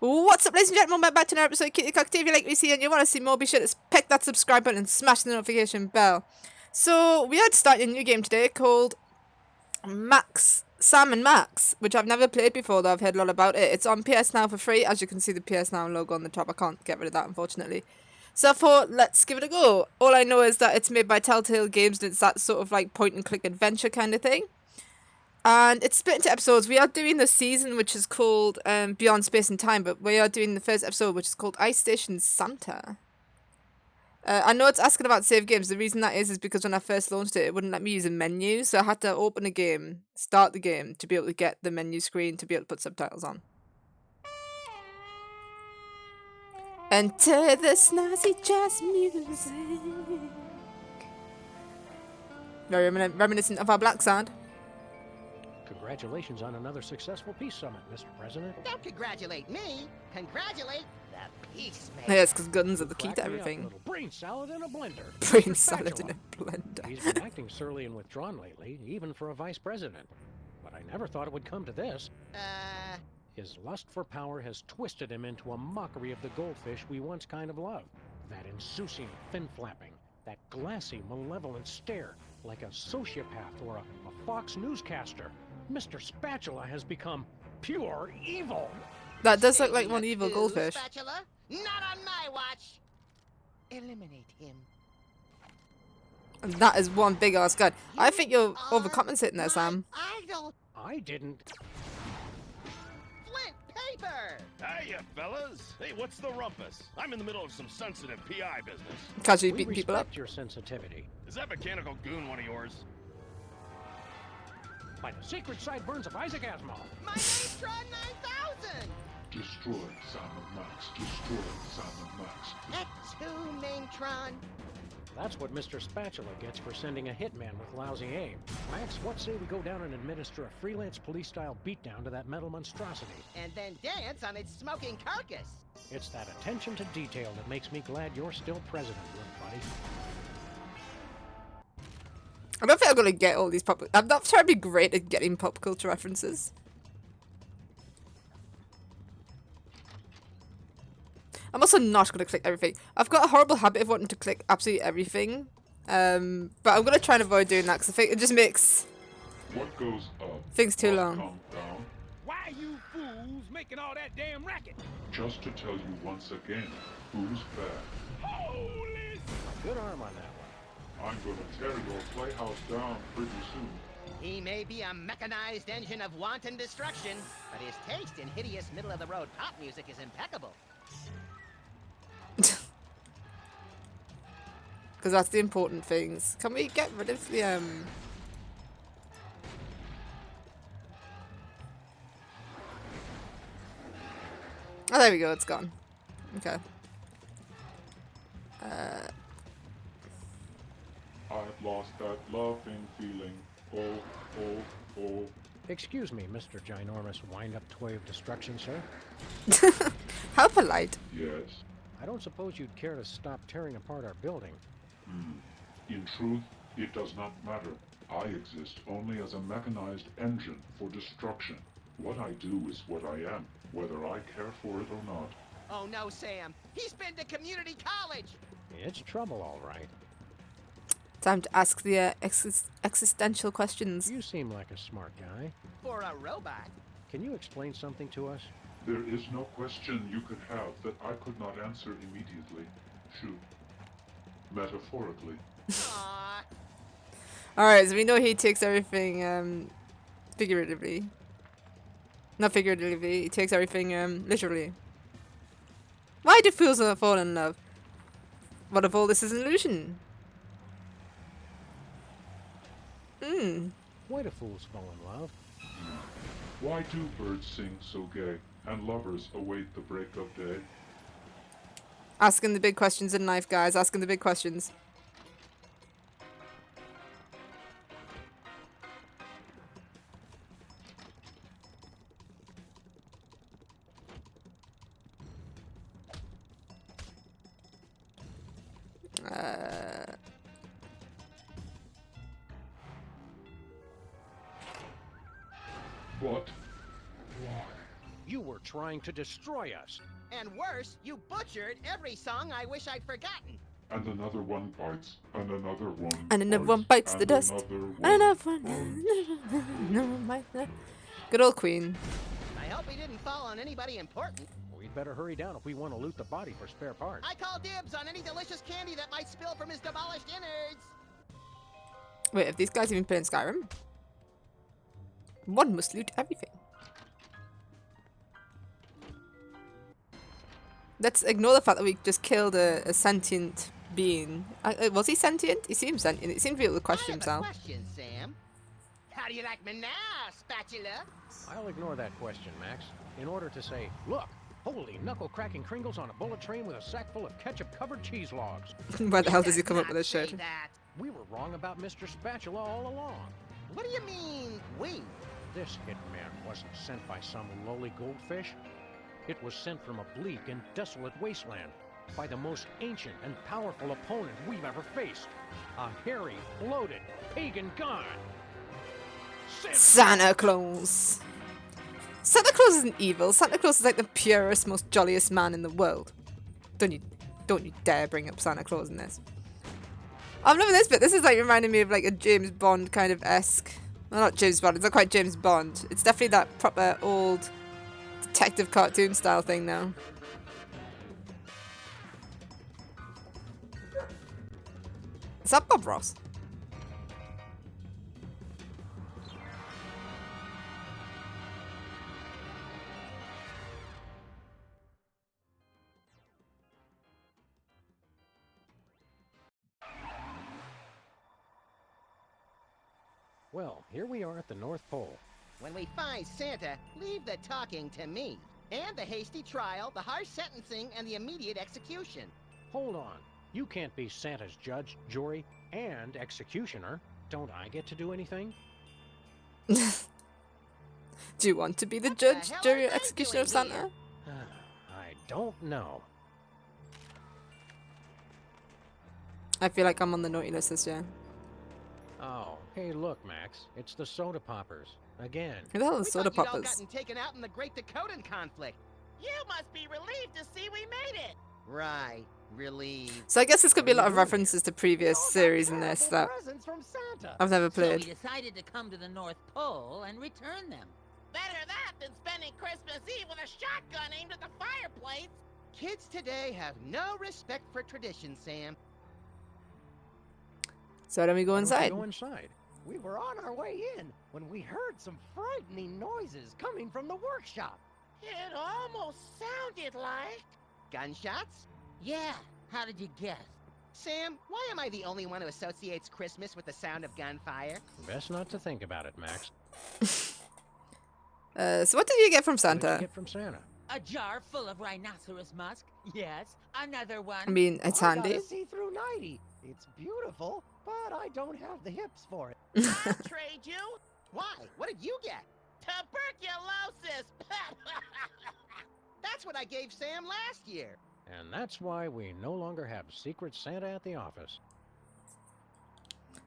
What's up, ladies and gentlemen? Welcome back to another episode of Kitty Cocktail. If you like what you see and you want to see more, be sure to pick that subscribe button and smash the notification bell. So, we are starting a new game today called Sam and Max, which I've never played before, though I've heard a lot about it. It's on PS Now for free. As you can see, the PS Now logo on the top. I can't get rid of that, unfortunately. So I thought, let's give it a go. All I know is that it's made by Telltale Games, and it's that sort of like point-and-click adventure kind of thing. And it's split into episodes. We are doing the season, which is called Beyond Space and Time, but we are doing the first episode, which is called Ice Station Santa. I know it's asking about save games. The reason that is because when I first launched it, it wouldn't let me use a menu, so I had to open a game, start the game, to be able to get the menu screen, to be able to put subtitles on. Enter the snazzy jazz music. Very reminiscent of our Black Sound. Congratulations on another successful peace summit, Mr. President. Don't congratulate me. Congratulate the peacemaker. Yeah, it's because guns are the key to everything. A little brain salad in a blender. Brain salad in a blender. He's been acting surly and withdrawn lately, even for a vice president. But I never thought it would come to this. His lust for power has twisted him into a mockery of the goldfish we once kind of loved. That insouciant fin-flapping, that glassy, malevolent stare, like a sociopath or a Fox newscaster. Mr. Spatula has become pure evil. That does look like one evil goldfish. Spatula? Not on my watch. Eliminate him. And that is one big ass gun. I think you're overcompensating there, Sam. Idol. I didn't. Flint paper. Hiya, fellas. Hey, what's the rumpus? I'm in the middle of some sensitive PI business. Casually We beating people up. respect your sensitivity. Is that mechanical goon one of yours? By the secret sideburns of Isaac Asimov. My name's Tron 9000. Destroy Sam and Max. Destroy Sam and Max. X2 name Tron. That's what Mr. Spatula gets for sending a hitman with lousy aim. Max, what say we go down and administer a freelance police-style beatdown to that metal monstrosity? And then dance on its smoking carcass. It's that attention to detail that makes me glad you're still president, little buddy. I don't think I'm gonna get all these pop. I'm not trying to be great at getting pop culture references. I'm also not gonna click everything. I've got a horrible habit of wanting to click absolutely everything, but I'm gonna try and avoid doing that because I think it just makes What goes up things too must long. come down. Why you fools making all that damn racket? Just to tell you once again, who's bad. Holy... Good arm on that one. I'm gonna tear your playhouse down pretty soon. He may be a mechanized engine of wanton destruction, but his taste in hideous middle-of-the-road pop music is impeccable. Because that's the important things. Can we get rid of the Oh, there we go. It's gone. Okay. I've lost that loving feeling. Oh. Excuse me, Mr. Ginormous wind-up toy of destruction, sir. How polite. Yes. I don't suppose you'd care to stop tearing apart our building. In truth, it does not matter. I exist only as a mechanized engine for destruction. What I do is what I am, whether I care for it or not. Oh no, Sam. He's been to community college. It's trouble, all right. Time to ask the existential questions. You seem like a smart guy. For a robot. Can you explain something to us? There is no question you could have that I could not answer immediately. Shoot. Metaphorically. Aww. Alright, so we know he takes everything figuratively. Not figuratively, he takes everything literally. Why do fools not fall in love? What if all this is an illusion? Why do fools fall in love? Why do birds sing so gay, and lovers await the break of day? Asking the big questions in life, guys. Asking the big questions. What? You were trying to destroy us. And worse, you butchered every song I wish I'd forgotten. And another one bites, and another one And another one bites the and dust. another And one another one. Good old queen. I hope he didn't fall on anybody important. We'd better hurry down if we want to loot the body for spare parts. I call dibs on any delicious candy that might spill from his demolished innards. Wait, have these guys even played in Skyrim? One must loot everything. Let's ignore the fact that we just killed a sentient being. Was he sentient? He seems sentient. He seemed to be able to question I have himself. a question, Sam. How do you like me now, spatula? I'll ignore that question, Max, in order to say, look, holy knuckle-cracking Kringles on a bullet train with a sack full of ketchup-covered cheese logs. Where the hell does he come up Not with this say shirt? that. We were wrong about Mr. Spatula all along. What do you mean, we? This hitman wasn't sent by some lowly goldfish. It was sent from a bleak and desolate wasteland by the most ancient and powerful opponent we've ever faced. A hairy, bloated, pagan god. Santa Claus. Santa Claus isn't evil. Santa Claus is like the purest, most jolliest man in the world. Don't you dare bring up Santa Claus in this. I'm loving this bit. This is like reminding me of like a James Bond kind of esque. Well, not James Bond. It's not quite James Bond. It's definitely that proper old detective cartoon style thing now. Is that Bob Ross? Well, here we are at the North Pole. When we find Santa, leave the talking to me. And the hasty trial, the harsh sentencing, and the immediate execution. Hold on. You can't be Santa's judge, jury, and executioner. Don't I get to do anything? Do you want to be the What the judge, hell jury, are or they executioner of doing Santa? here? I don't know. I feel like I'm on the naughty list this year. Oh, hey, look, Max. It's the soda poppers. Again. Who the hell We is soda thought you'd all poppers? gotten taken out in the Great Dakotan conflict. You must be relieved to see we made it. Right, relieved. So I guess there's gonna be a lot of What are you doing references to previous series in this that Presents from Santa. I've never So we played. decided to come to the North Pole and return them. Better that than spending Christmas Eve with a shotgun aimed at the fireplace. Kids today have no respect for tradition, Sam. So then we go Why don't we inside. Go inside. We were on our way in when we heard some frightening noises coming from the workshop. It almost sounded like... Gunshots? Yeah, how did you guess? Sam, why am I the only one who associates Christmas with the sound of gunfire? Best not to think about it, Max. So what did you get from What did you Santa? get from Santa? A jar full of rhinoceros musk. Yes, another one. I mean, it's I got handy. a see-through 90. It's beautiful, but I don't have the hips for it. I'll trade you. Why? What did you get? Tuberculosis. That's what I gave Sam last year. And that's why we no longer have Secret Santa at the office.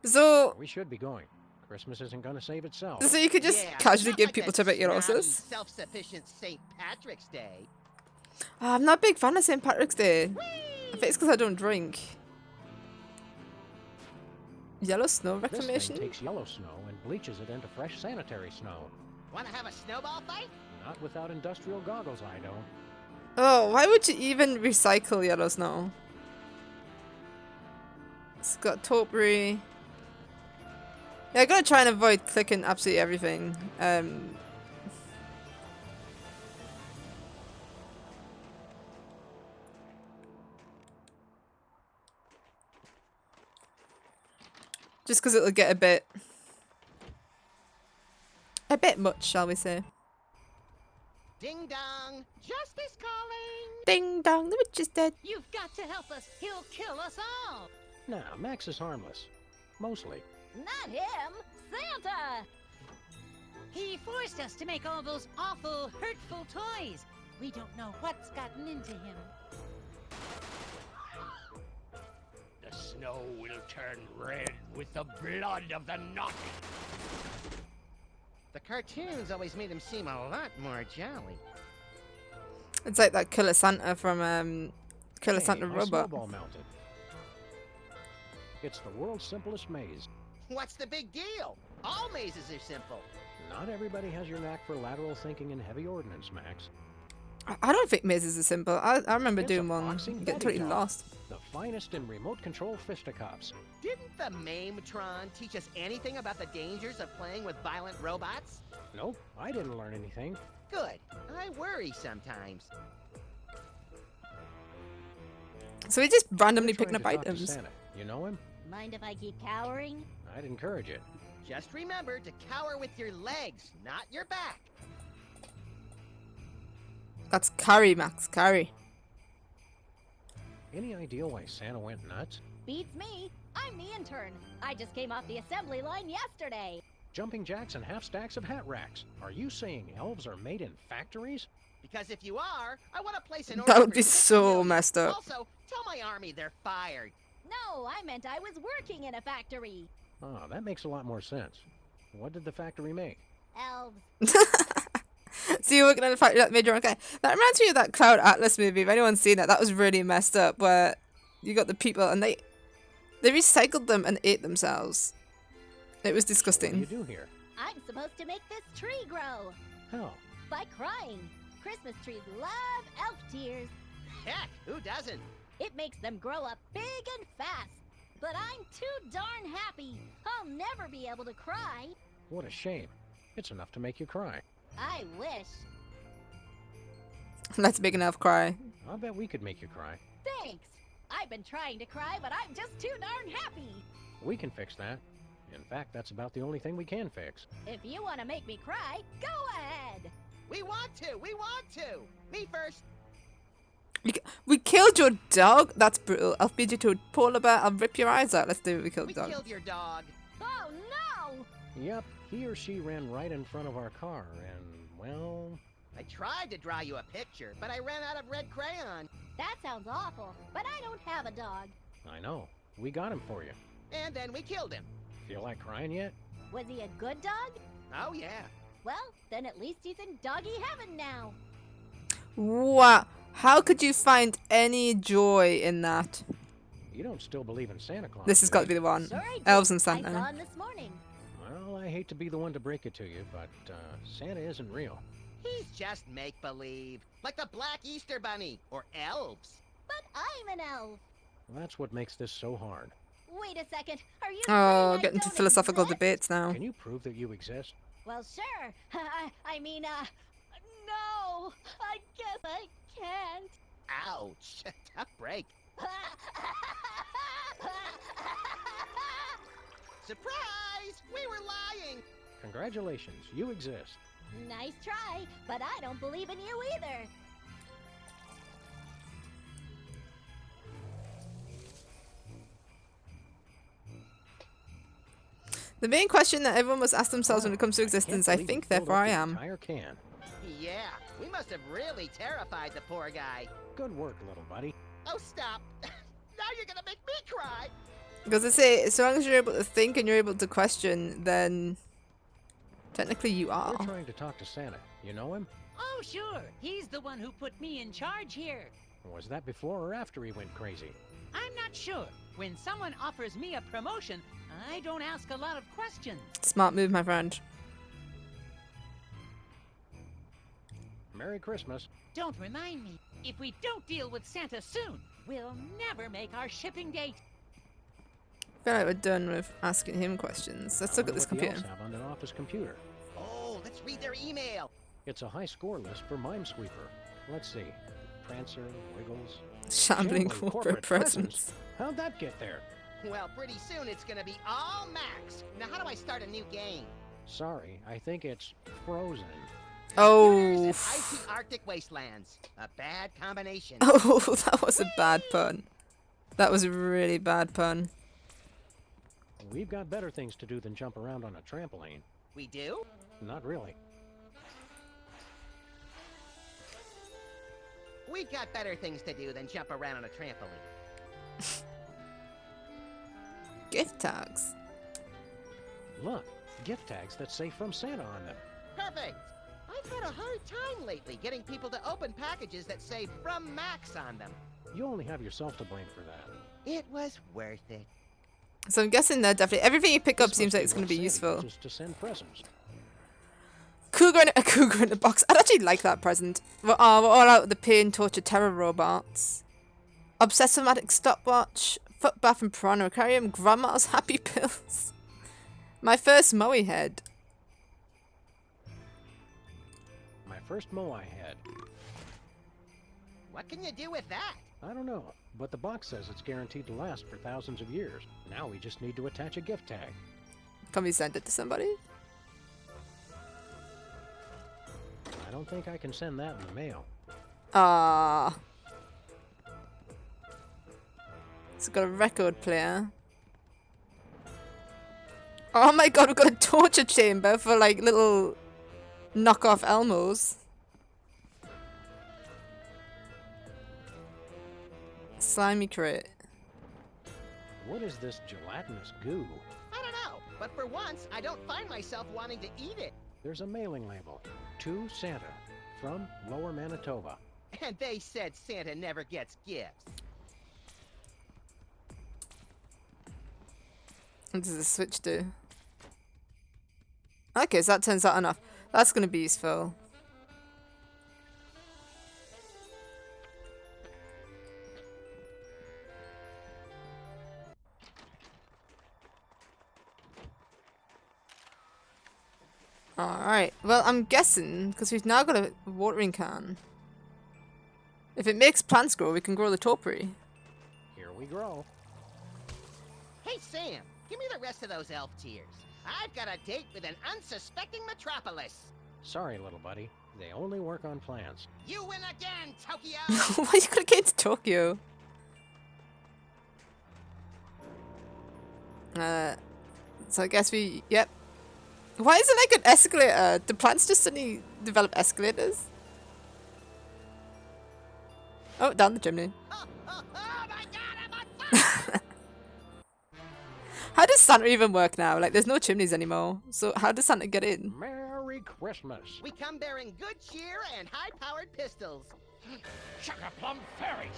So, We should be going. Christmas isn't gonna save itself. so you could just Yeah, casually not give like people a snobby, tuberculosis. self-sufficient St. Patrick's Day. Oh, I'm not a big fan of St. Patrick's Day. I think it's because I don't drink. Yellow snow This thing reclamation? takes yellow snow and bleaches it into fresh sanitary snow. Want to have a snowball fight? Not without industrial goggles, I don't. Oh, why would you even recycle yellow snow? It's got topiary. Yeah, I gotta try and avoid clicking absolutely everything. Just because it'll get a bit much, shall we say. Ding dong, justice calling. Ding dong, the witch is dead. You've got to help us. He'll kill us all. Nah, Max is harmless. Mostly. Not him. Santa. He forced us to make all those awful, hurtful toys. We don't know what's gotten into him. The snow will turn red with the blood of the naughty. The cartoons always made him seem a lot more jolly. It's like that Killer Santa from Killer Hey, Santa my robot. snowball mounted. It's the world's simplest maze. What's the big deal? All mazes are simple. Not everybody has your knack for lateral thinking and heavy ordnance, Max. I don't think mazes are simple. I remember It's doing a one. boxing You get buddy totally talk. lost. The finest in remote control fisticuffs. Didn't the Mametron teach us anything about the dangers of playing with violent robots? Nope, I didn't learn anything. Good. I worry sometimes. So we just randomly We're trying picking up to talk to items. Santa. You know him? Mind if I keep cowering? I'd encourage it. Just remember to cower with your legs, not your back. That's carry, Max. Carry. Any idea why Santa went nuts? Beats me. I'm the intern. I just came off the assembly line yesterday. Jumping jacks and half stacks of hat racks. Are you saying elves are made in factories? Because if you are, I want to place an order. That would for be 6 so million. messed up. Also, tell my army they're fired. No, I meant I was working in a factory. Oh, that makes a lot more sense. What did the factory make? Elves. So you're working on a factory that made your own guy. That reminds me of that Cloud Atlas movie. If anyone's seen that, that was really messed up. Where you got the people and they recycled them and ate themselves. It was What do you disgusting. do here? I'm supposed to make this tree grow. How? By crying. Christmas trees love elf tears. Heck, who doesn't? It makes them grow up big and fast. But I'm too darn happy. I'll never be able to cry. What a shame. It's enough to make you cry. I wish. Let's make an elf cry. I'll bet we could make you cry. Thanks. I've been trying to cry, but I'm just too darn happy. We can fix that. In fact, that's about the only thing we can fix. If you want to make me cry, go ahead. We want to. We want to. Me first. We killed your dog? That's brutal. I'll feed you to a polar bear. I'll rip your eyes out. Let's do it. We killed We the dog. killed your dog. Oh no! Yep, he or she ran right in front of our car, and, well... I tried to draw you a picture, but I ran out of red crayon. That sounds awful, but I don't have a dog. I know. We got him for you. And then we killed him. Feel like crying yet? Was he a good dog? Oh, yeah. Well, then at least he's in doggy heaven now. Wow. How could you find any joy in that? You don't still believe in Santa Claus, This has do got you? to be the one. Sure I do. Elves and I saw Santa. him this morning. Well, I hate to be the one to break it to you, but Santa isn't real. He's just make-believe. Like the Black Easter Bunny. Or elves. But I'm an elf. That's what makes this so hard. Wait a second. Are you Oh, saying I getting to don't philosophical exist? debates now. Can you prove that you exist? Well, sure. I mean, no. I guess I can't. Ouch. Tough break. Surprise! We were lying. Congratulations, you exist. Nice try, but I don't believe in you either. The main question that everyone must ask themselves when it comes to Wow, can't existence, I believe think, you filled therefore up I the am. Entire can. Yeah, we must have really terrified the poor guy. Good work, little buddy. Oh, stop. Now you're gonna make me cry. Because I say, so long as you're able to think and you're able to question, then technically you are. We're trying to talk to Santa. You know him? Oh, sure. He's the one who put me in charge here. Was that before or after he went crazy? I'm not sure. When someone offers me a promotion, I don't ask a lot of questions. Smart move, my friend. Merry Christmas. Don't remind me. If we don't deal with Santa soon, we'll never make our shipping date. I feel like we're done with asking him questions. Let's look at this What the elves computer. have on their office computer. Oh, let's read their email. It's a high score list for Minesweeper. Let's see. Prancer, Wiggles. Shambling Shambling corporate presence. How'd that get there? Well, pretty soon it's gonna be all Max. Now, how do I start a new game? Sorry, I think it's frozen. Oh. Computers and icy Arctic wastelands. A bad combination. Oh, that was a bad pun. That was a really bad pun. We've got better things to do than jump around on a trampoline. We do? Not really. We've got better things to do than jump around on a trampoline. Gift tags. Look, gift tags that say From Santa on them. Perfect! I I've had a hard time lately getting people to open packages that say "From Max" on them. You only have yourself to blame for that. It was worth it. So I'm guessing that definitely everything you pick up This seems must like it's going what to be Santa useful. uses to send presents. A cougar in a box. I'd actually like that present. We're all out the pain, torture, terror robots. Obsessive-matic stopwatch. Foot bath and piranha aquarium. Grandma's happy pills. My first Moe head. My first mow I had. What can you do with that? I don't know, but the box says it's guaranteed to last for thousands of years. Now we just need to attach a gift tag. Can we send it to somebody? I don't think I can send that in the mail. Ah. It's got a record player. Oh my god, we've got a torture chamber for like little knockoff Elmos. Slimy crate. What is this gelatinous goo? I don't know, but for once, I don't find myself wanting to eat it. There's a mailing label. To Santa. From Lower Manitoba. And they said Santa never gets gifts. What does the switch do? Okay, so that turns that on off. That's going to be useful. Alright, well I'm guessing, because we've now got a watering can. If it makes plants grow, we can grow the topiary. Here we grow. Hey, Sam, give me the rest of those elf tears. I've got a date with an unsuspecting metropolis. Sorry, little buddy. They only work on plants. You win again, Tokyo! Why are you gonna get to Tokyo? So I guess we, yep. Why is it like an escalator? Do plants just suddenly develop escalators? Oh, down the chimney. Oh my god, I'm on fire! How does Santa even work now? Like, there's no chimneys anymore. So how does Santa get in? Merry Christmas. We come bearing good cheer and high-powered pistols. Chugga-plum fairies!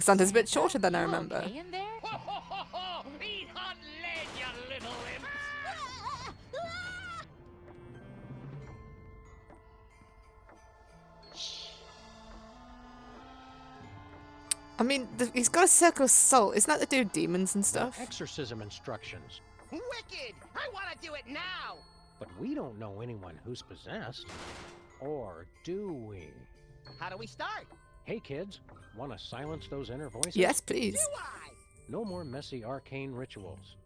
Santa's a bit shorter than I You remember. okay in there? Ho, ho, ho, ho! Eat hot lead, you little imps! I mean, he's got a circle of salt. Isn't that to do with demons and stuff? Exorcism instructions. Wicked! I want to do it now! But we don't know anyone who's possessed. Or do we? How do we start? Hey kids, want to silence those inner voices? Yes, please. Do I? No more messy arcane rituals.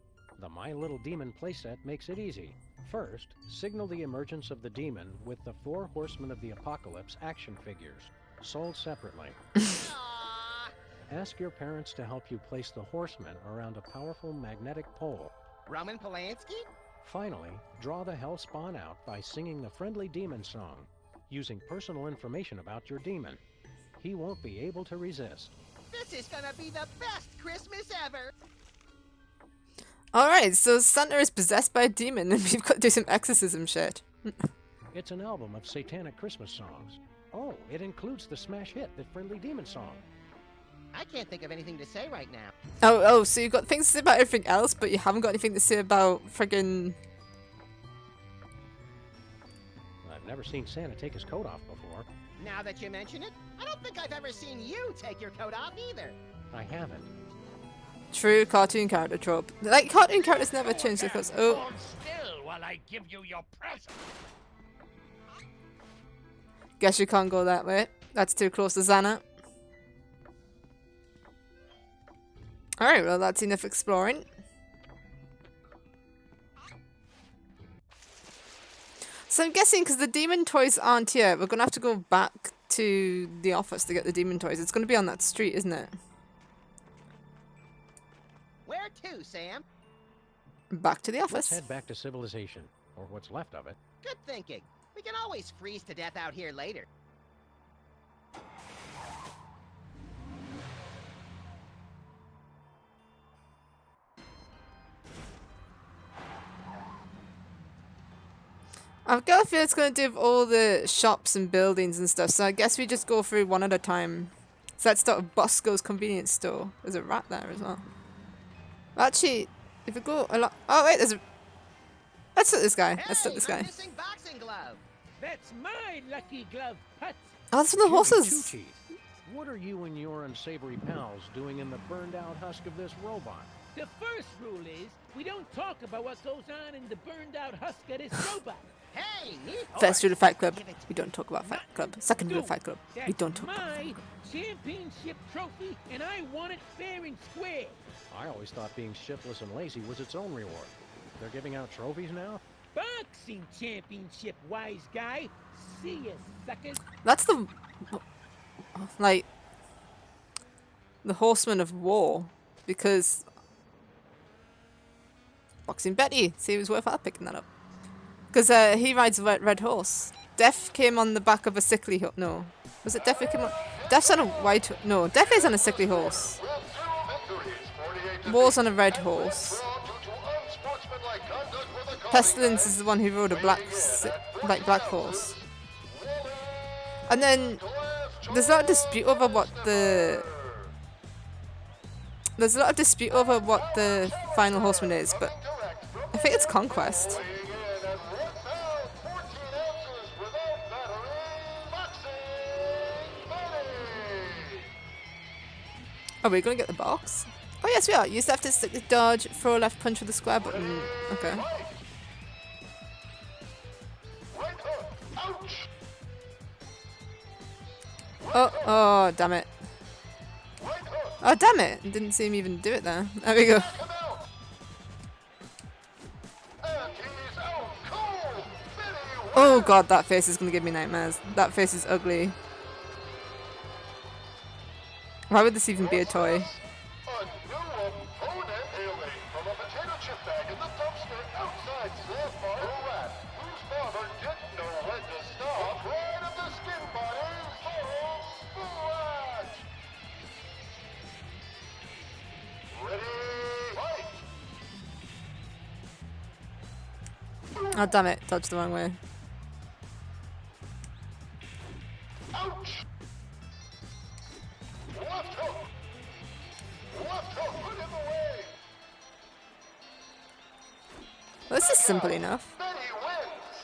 The My Little Demon playset makes it easy. First, signal the emergence of the demon with the 4 Horsemen of the Apocalypse action figures, sold separately. Aww. Ask your parents to help you place the horsemen around a powerful magnetic pole. Roman Polanski? Finally, draw the hell spawn out by singing the friendly demon song, using personal information about your demon. He won't be able to resist. This is gonna be the best Christmas ever! Alright, so Santa is possessed by a demon and we've got to do some exorcism shit. It's an album of satanic Christmas songs. Oh, it includes the smash hit, The Friendly Demon Song. I can't think of anything to say right now. Oh, so you've got things to say about everything else, but you haven't got anything to say about friggin'... I've never seen Santa take his coat off before. Now that you mention it, I don't think I've ever seen you take your coat off either. I haven't. True cartoon character trope. Like, cartoon characters never change because... Oh, Hold still while I give you your present. guess you can't go that way. That's too close to Santa. Alright, well that's enough exploring. So I'm guessing because the demon toys aren't here, we're going to have to go back to the office to get the demon toys. It's going to be on that street, isn't it? Where to, Sam? Back to the Let's office. head back to civilization, or what's left of it. Good thinking. We can always freeze to death out here later. I've got a feeling it's going to do with all the shops and buildings and stuff, so I guess we just go through one at a time. So let's start with Bosco's convenience store. There's a rat there as well. Actually, if we go a lot... Oh wait, there's a... Let's look at this guy. Let's look at this my guy. missing boxing glove. That's my lucky glove, Putz. Oh, that's from the Jimmy horses. Two-Teeth, what are you and your unsavory pals doing in the burned-out husk of this robot? The first rule is we don't talk about what goes on in the burned-out husk of this robot. Hey, First rule of Fight Club, we don't talk about Fight Club. Second rule of Fight Club, we That's don't talk about my Fight Club. championship trophy, and I want it fair and square. I always thought being shiftless and lazy was its own reward. They're giving out trophies now? Boxing championship, wise guy. See ya, suckers. That's the... like... the Horseman of War. Because... Boxing Betty. See, it was worthwhile picking that up. Because he rides a red horse. Death came on the back of a sickly horse. No. Was it Death who came on... Death's on a white... No, Death is on a sickly horse. War's on a red horse. Pestilence is the one who rode a black horse. And then... There's a lot of dispute over what the... There's a lot of dispute over what the final horseman is, but... I think it's Conquest. Are we gonna get the box? Oh yes we are. You just have to stick the dodge, throw a left punch with the square button. Okay. Oh, damn it. Oh, damn it. Didn't see him even do it there. There we go. Oh god, that face is gonna give me nightmares. That face is ugly. Why would this even be a toy? Oh damn it, dodged the wrong way. Ouch! Left hook! Left hook! Put him away! Well, this is simple enough. Betty wins!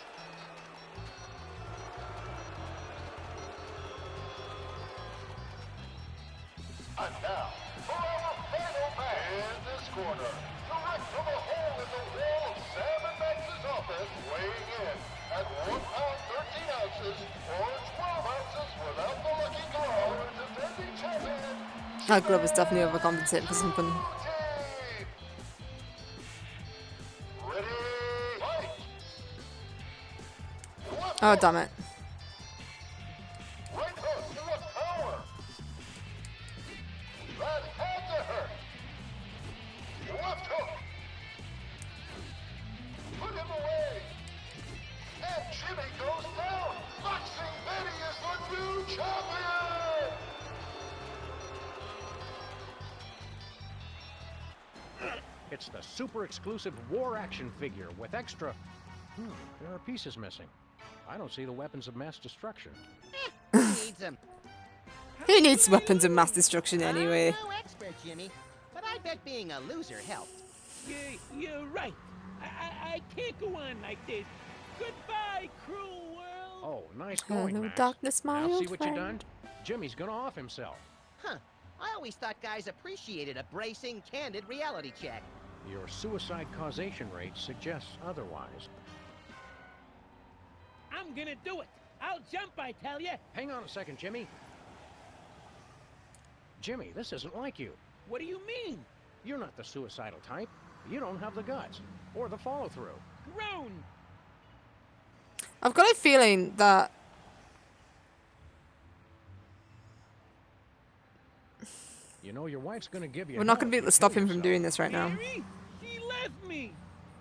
And now, for our final match in this corner, direct from a hole in the wall of Sam and Max's office, weighing in at 1 pound 13 ounces or 12 ounces without the lucky glove, defending champion. That glove is definitely overcompensating for something. Ready, fight! Oh damn it. Right hook to the power. That had to hurt. Left hook. Put him away. And Jimmy goes down. Boxing Betty is the new champion. It's the super exclusive war action figure with extra... there are pieces missing. I don't see the weapons of mass destruction. Who needs them? Who needs weapons of mass destruction anyway? I'm no expert, Jimmy, but I bet being a loser helped. You're right. I can't go on like this. Goodbye, cruel world. Oh, nice going, Hello, Max. darkness, my Now old see what you friend. done? Jimmy's gonna off himself. Huh. I always thought guys appreciated a bracing, candid reality check. Your suicide causation rate suggests otherwise. I'm gonna do it. I'll jump, I tell you. Hang on a second, Jimmy. Jimmy, this isn't like you. What do you mean? You're not the suicidal type. You don't have the guts or the follow-through. Grown. I've got a feeling that You know your wife's gonna give you. we're not hell going to be if able you to stop kill him from yourself. doing this right now. Mary, she left me.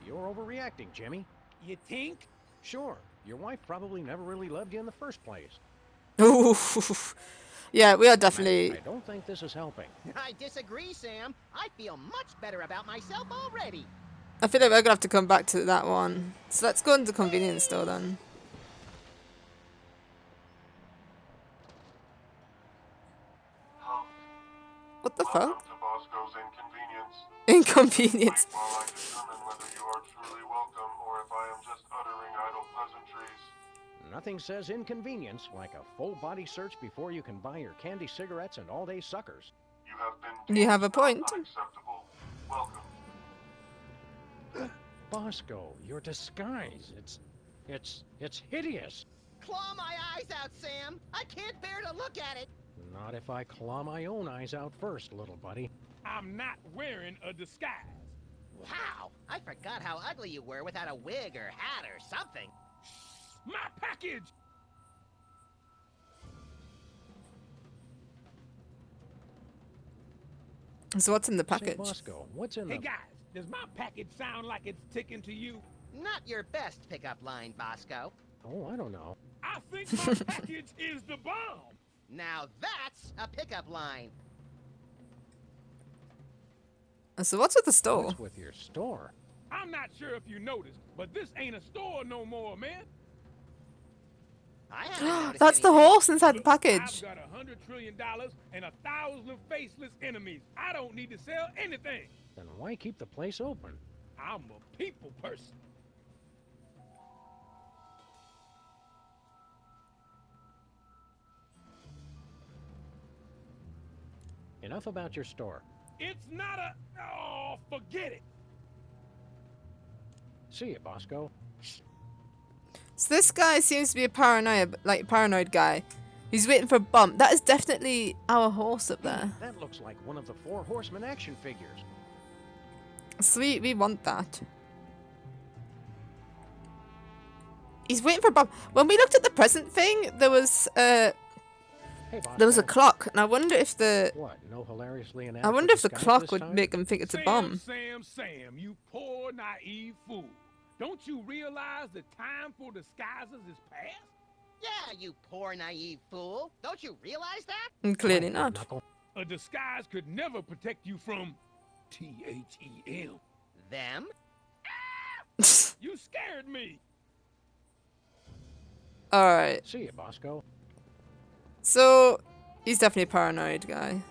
You're overreacting, Jimmy. You think? Sure, your wife probably never really loved you in the first place. Ooh. Yeah, we are Max, definitely... I don't think this is helping. I disagree, Sam. I feel much better about myself already. I feel like we're gonna have to come back to that one. So let's go into the convenience store then. What the fuck? Welcome to Bosco's Inconvenience. Inconvenience. Wait while I determine whether you are truly welcome or if I am just uttering idle pleasantries. Nothing says inconvenience like a full body search before you can buy your candy cigarettes and all day suckers. You have been You have a deemed point. unacceptable. Welcome. Bosco, your disguise. It's hideous. Claw my eyes out, Sam! I can't bear to look at it! Not if I claw my own eyes out first, little buddy. I'm not wearing a disguise. Wow! I forgot how ugly you were without a wig or hat or something. My package! So what's in the Say, package? Bosco, what's in Hey the... guys, does my package sound like it's ticking to you? Not your best pickup line, Bosco. Oh, I don't know. I think my package is the bomb. Now that's a pickup line. So what's with the store? What's with your store? I'm not sure if you noticed, but this ain't a store no more, man. I haven't noticed That's the anything. horse inside the I've package. got $100 trillion and 1,000 faceless enemies. I don't need to sell anything. Then why keep the place open? I'm a people person. Enough about your store. It's not a... Oh, forget it. See you, Bosco. So this guy seems to be a paranoid guy. He's waiting for a bump. That is definitely our horse up there. That looks like one of the 4 Horsemen action figures. Sweet, we want that. He's waiting for a bump. When we looked at the present thing, there was Hey, Bosco. a clock, and I wonder if the What? No hilariously inadequate I wonder if the disguise clock this would time? make him think it's a bomb. Sam, you poor naive fool. Don't you realize the time for disguises is past? Yeah, you poor naive fool. Don't you realize that? And clearly Right, not. Knuckle. A disguise could never protect you from T-H-E-M. Them? You scared me. Alright. See you, Bosco. So he's definitely a paranoid guy.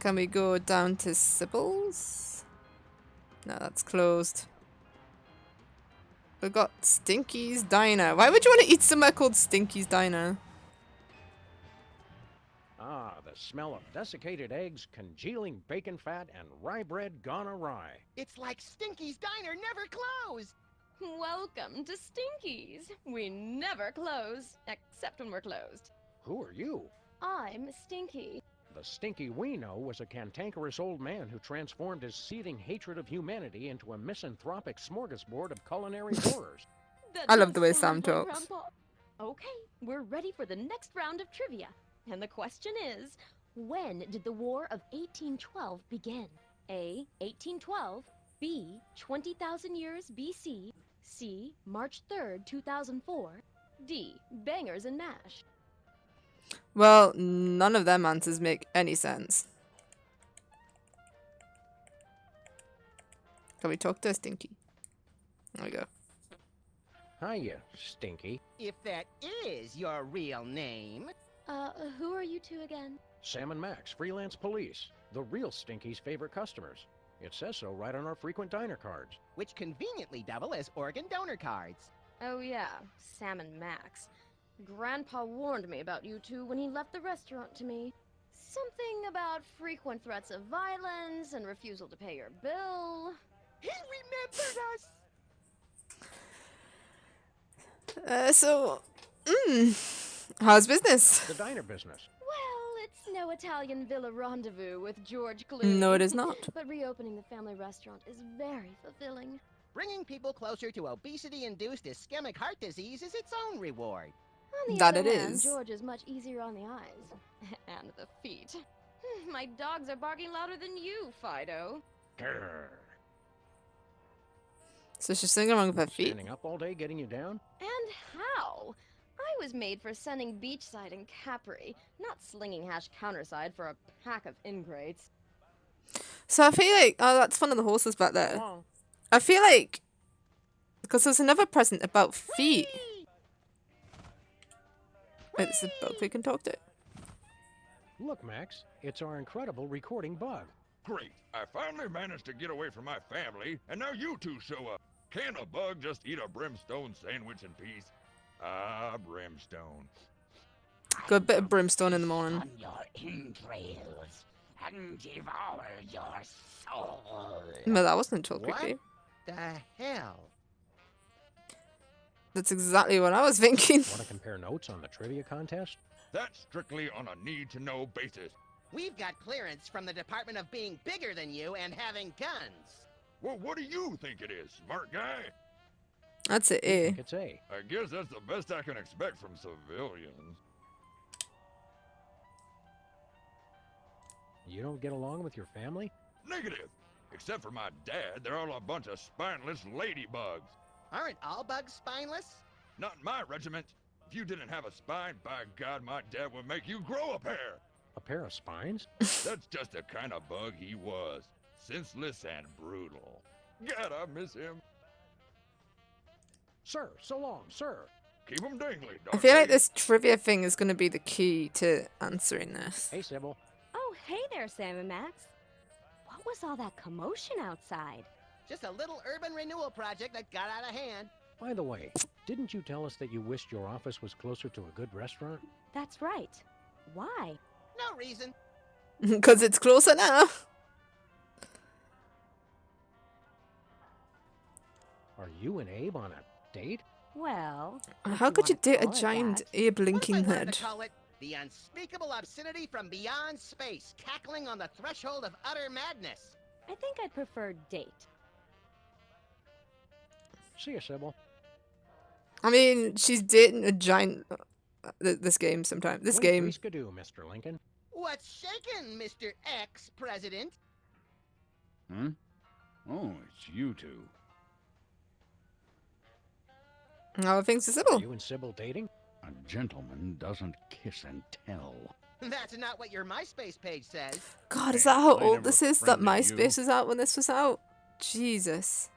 Can we go down to Sybil's? No, that's closed. We've got Stinky's Diner. Why would you want to eat somewhere called Stinky's Diner? Ah, the smell of desiccated eggs, congealing bacon fat, and rye bread gone awry. It's like Stinky's Diner never closed. Welcome to Stinky's. We never close, except when we're closed. Who are you? I'm Stinky. The Stinky we know was a cantankerous old man who transformed his seething hatred of humanity into a misanthropic smorgasbord of culinary horrors. That I love does the way sound Sam like talks. Grandpa. Okay, we're ready for the next round of trivia. And the question is, when did the War of 1812 begin? A. 1812. B. 20,000 years BC. C. March 3rd, 2004. D. Bangers and mash. Well, none of them answers make any sense. Can we talk to Stinky? There we go. Hiya, Stinky. If that is your real name. Who are you two again? Sam and Max, freelance police. The real Stinky's favorite customers. It says so right on our frequent diner cards. Which conveniently double as organ donor cards. Oh yeah, Sam and Max. Grandpa warned me about you two when he left the restaurant to me. Something about frequent threats of violence and refusal to pay your bill. He remembered us! How's business? The diner business. Well, it's no Italian villa rendezvous with George Clooney. No, it is not. But reopening the family restaurant is very fulfilling. Bringing people closer to obesity-induced ischemic heart disease is its own reward. On the That other it hand, is. George is much easier on the eyes. And the feet. My dogs are barking louder than you, Fido. Grrr. So she's sitting around with her feet? Standing up all day getting you down? And how? I was made for sunning beachside in Capri, not slinging hash counterside for a pack of ingrates. So I feel like, oh, that's one of the horses back there. Wrong. I feel like, because there's another present about feet. It's a book we can talk to. Look, Max, it's our incredible recording bug. Great. I finally managed to get away from my family, and now you two show up. Can a bug just eat a brimstone sandwich in peace? Ah, brimstone. Got a bit of brimstone in the morning. On your entrails and devour your soul. No, that wasn't a talk What quickly. the hell? That's exactly what I was thinking. Want to compare notes on the trivia contest? That's strictly on a need-to-know basis. We've got clearance from the Department of being bigger than you and having guns. Well, what do you think it is, smart guy? That's it, I eh? think it's A. I guess that's the best I can expect from civilians. You don't get along with your family? Negative. Except for my dad, they're all a bunch of spineless ladybugs. Aren't all bugs spineless? Not in my regiment. If you didn't have a spine, by God, my dad would make you grow a pair. A pair of spines? That's just the kind of bug he was. Senseless and brutal. God, I miss him. Sir, so long, sir. Keep him dangly, I feel like this trivia thing is going to be the key to answering this. Hey, Sybil. Oh, hey there, Sam and Max. What was all that commotion outside? Just a little urban renewal project that got out of hand. By the way, didn't you tell us that you wished your office was closer to a good restaurant? That's right. Why? No reason. Because it's closer now. Are you and Abe on a date? Well, How could you date a call it giant that. Abe What if Lincoln I wanted head? to call it the unspeakable obscenity from beyond space, cackling on the threshold of utter madness? I think I'd prefer date. See you, Sybil. I mean, she's dating a giant. This game sometime. This game. Skidoo, Mr. Lincoln. What's shaking, Mr. Ex-President? Huh? Oh, it's you two. How are things to Sybil? You and Sybil dating? A gentleman doesn't kiss and tell. That's not what your MySpace page says. God, is that how I old never this is? That friended you. MySpace was out when this was out? Jesus.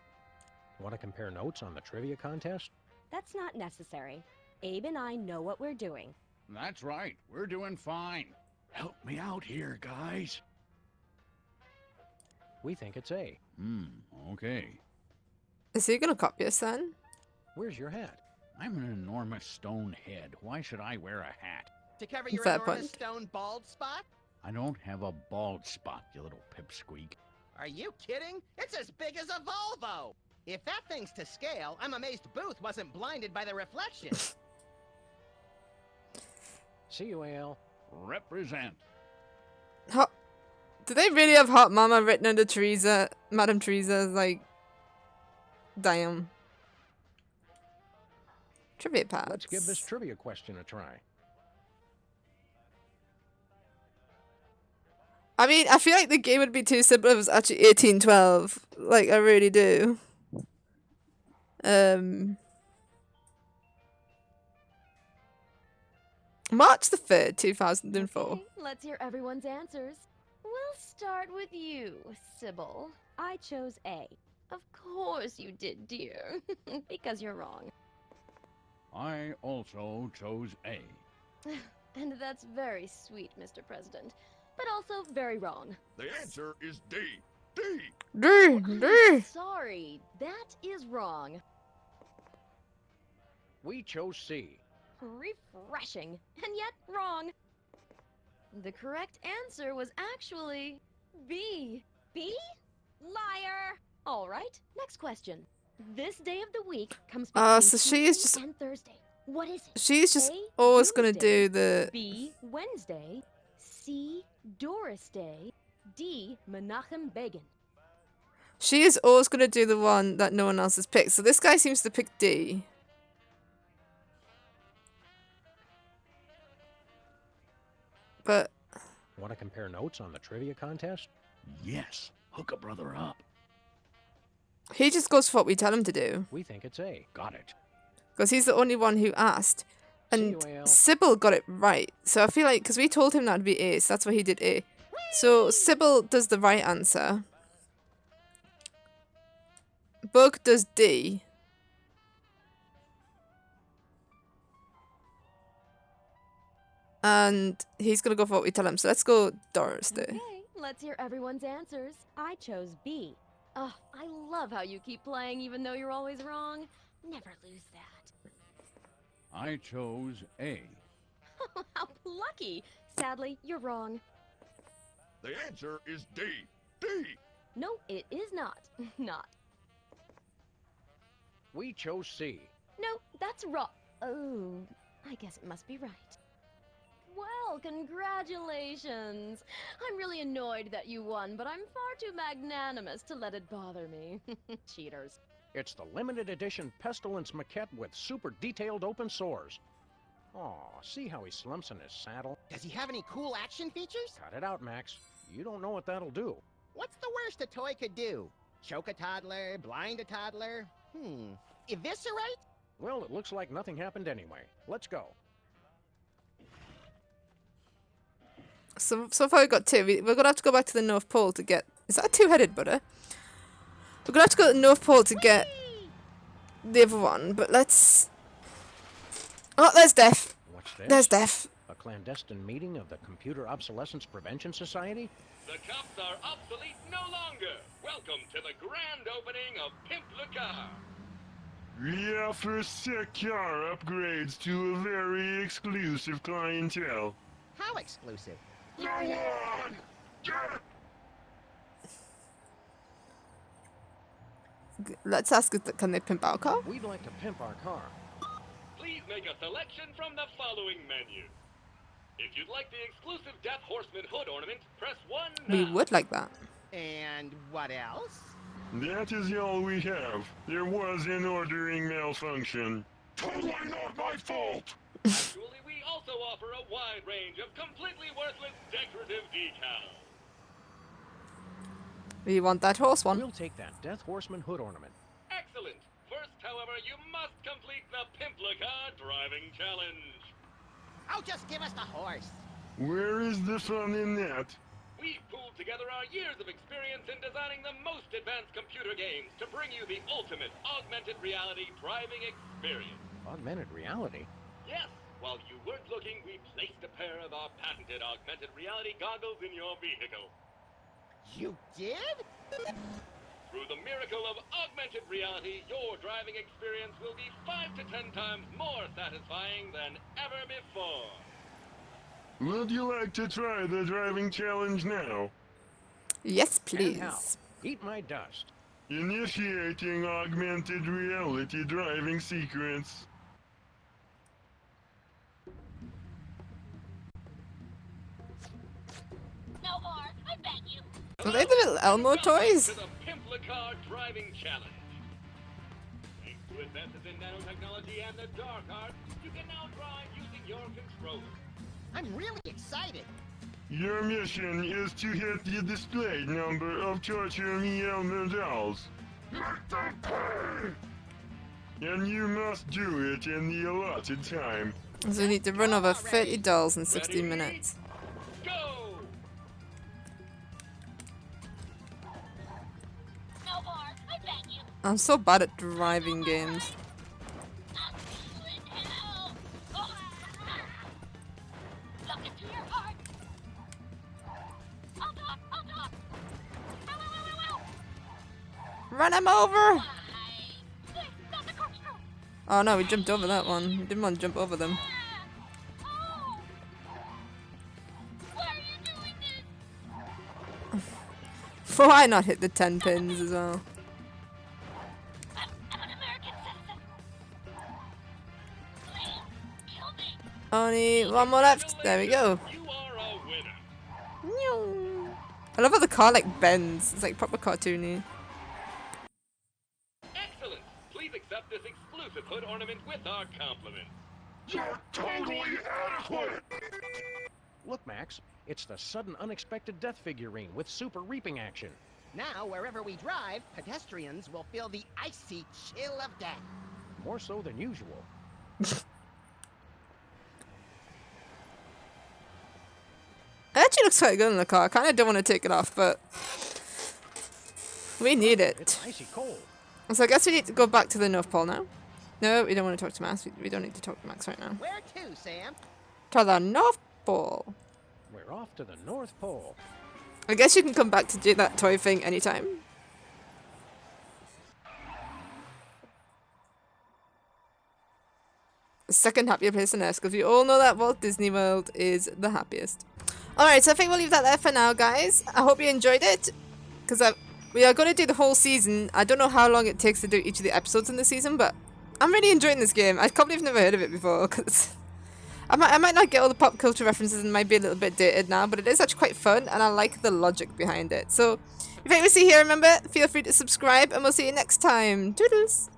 Want to compare notes on the trivia contest? That's not necessary. Abe and I know what we're doing. That's right. We're doing fine. Help me out here, guys. We think it's A. Okay. Is he gonna copy us then? Where's your hat? I'm an enormous stone head. Why should I wear a hat? To cover your Fair enormous point. stone bald spot? I don't have a bald spot, you little pipsqueak. Are you kidding? It's as big as a Volvo! If that thing's to scale, I'm amazed Booth wasn't blinded by the reflection. See you, AL. Represent. Hot. Do they really have Hot Mama written under Teresa? Madam Teresa's like. Damn. Trivia pads. Let's give this trivia question a try. I mean, I feel like the game would be too simple if it was actually 1812. Like, I really do. March the 3rd, 2004. Okay, let's hear everyone's answers. We'll start with you, Sybil. I chose A. Of course you did, dear. Because you're wrong. I also chose A. And that's very sweet, Mr. President. But also very wrong. The answer is D. D! I'm sorry, that is wrong. We chose C. Refreshing, and yet wrong. The correct answer was actually B. B? Liar! All right, next question. This day of the week comes between So she is Tuesday just- and Thursday. What is it? She's just A, always gonna Doomsday, do the. B. Wednesday. C. Doris Day. D. Menachem Begin. She is always gonna do the one that no one else has picked. So this guy seems to pick D. But Want to compare notes on the trivia contest? Yes. Hook a brother up. he just goes for what we tell him to do. We think it's A. Got it. Because he's the only one who asked. And you, AL. Sybil got it right. So I feel like, because we told him that'd be A, so that's why he did A. So Sybil does the right answer. Bug does D. And he's going to go for what we tell him. So let's go Doris there. Okay, let's hear everyone's answers. I chose B. Oh, I love how you keep playing even though you're always wrong. Never lose that. I chose A. How lucky! Sadly, you're wrong. The answer is D. D! No, it is not. Not. We chose C. No, that's wrong. Oh, I guess it must be right. Well, congratulations! I'm really annoyed that you won, but I'm far too magnanimous to let it bother me. Cheaters. It's the limited edition Pestilence maquette with super detailed open sores. Aw, see how he slumps in his saddle? Does he have any cool action features? Cut it out, Max. You don't know what that'll do. What's the worst a toy could do? Choke a toddler, blind a toddler? Eviscerate? Well, it looks like nothing happened anyway. Let's go. So far we've got two. We're going to have to go back to the North Pole to get... Is that a two-headed butter? We're going to have to go to the North Pole to get the other one, but let's... Oh, there's Def. What's this? There's Def. A clandestine meeting of the Computer Obsolescence Prevention Society? The cups are obsolete no longer. Welcome to the grand opening of Pimp Le Car. We offer sick car upgrades to a very exclusive clientele. How exclusive? No one! Let's ask if can they pimp our car? We'd like to pimp our car. Please make a selection from the following menu. If you'd like the exclusive Death Horseman hood ornament, press 1 now. We would like that. And what else? That is all we have. There was an ordering malfunction. Totally not my fault! Actually, we also offer a wide range of completely worthless decorative decals. We want that horse one. We'll take that Death Horseman hood ornament. Excellent. First, however, you must complete the Pimp Le Car driving challenge. Oh, just give us the horse. Where is the fun in that? We've pooled together our years of experience in designing the most advanced computer games to bring you the ultimate augmented reality driving experience. Augmented reality? Yes, while you weren't looking, we placed a pair of our patented augmented reality goggles in your vehicle. You did? Through the miracle of augmented reality, your driving experience will be 5 to 10 times more satisfying than ever before. Would you like to try the driving challenge now? Yes, And how? please. Eat my dust. Initiating augmented reality driving sequence. No more, I beg you. Are they the little Elmo toys? To the Pimp Le Car driving challenge. Thanks to advances in nanotechnology and the dark arts, you can now drive using your controller. I'm really excited. Your mission is to hit the display number of Torture Me Elmo dolls. Make them pay! And you must do it in the allotted time. So we need to run over 30 dolls in 60 minutes. Go! No more, I beg you. I'm so bad at driving games. Look into your heart. I'll talk, I'll talk. Ow, ow, ow, ow, ow. Run him over! Wait, not the corkscrew. Oh no, we jumped over that one. We didn't want to jump over them. Oh. Why are you doing this? Why not hit the 10 pins as well? I'm an American citizen. Please, kill me. Only one more left. There we go. You are a winner. Meow. I love how the car like bends. It's like proper cartoony. Excellent. Please accept this exclusive hood ornament with our compliment. You're totally adequate! Look, Max, it's the sudden unexpected death figurine with super reaping action. Now, wherever we drive, pedestrians will feel the icy chill of death. More so than usual. looks quite good in the car. I kind of don't want to take it off, but we need it. It's icy cold. So I guess we need to go back to the North Pole now. No, we don't want to talk to Max. We don't need to talk to Max right now. Where to, Sam? To the North Pole. We're off to the North Pole. I guess you can come back to do that toy thing anytime. The second happier place on Earth, because we all know that Walt Disney World is the happiest. Alright, so I think we'll leave that there for now, guys. I hope you enjoyed it, because we are going to do the whole season. I don't know how long it takes to do each of the episodes in the season, but I'm really enjoying this game. I can't believe I've never heard of it before, because I might not get all the pop culture references and might be a little bit dated now, but it is actually quite fun, and I like the logic behind it. So, if you like what we see here, remember, feel free to subscribe, and we'll see you next time. Toodles!